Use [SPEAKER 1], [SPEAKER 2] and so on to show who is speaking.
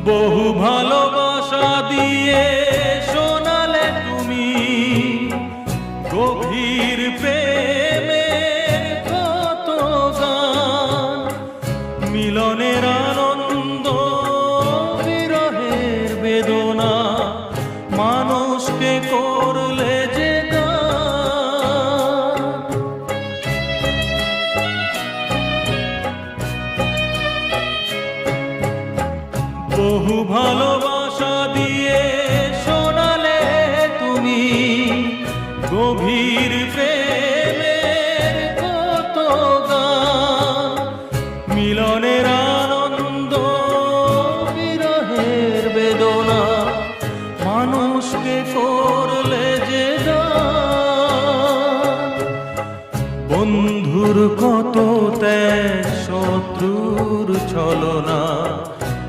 [SPEAKER 1] বহু ভালোবাসা দিয়ে শোনালে তুমি গভীর প্রেমের কত গান, মিলনের আনন্দ বিরহের বেদনা, মানুষকে করলে যে গান। বহু ভালোবাসা দিয়ে শোনালে তুমি গভীর প্রেমের কত গান, মিলনের আনন্দ বিরহের বেদনা, মানুষকে করলে যে গান। বন্ধুর কত ত্যাগ, শত্রুর ছলনা,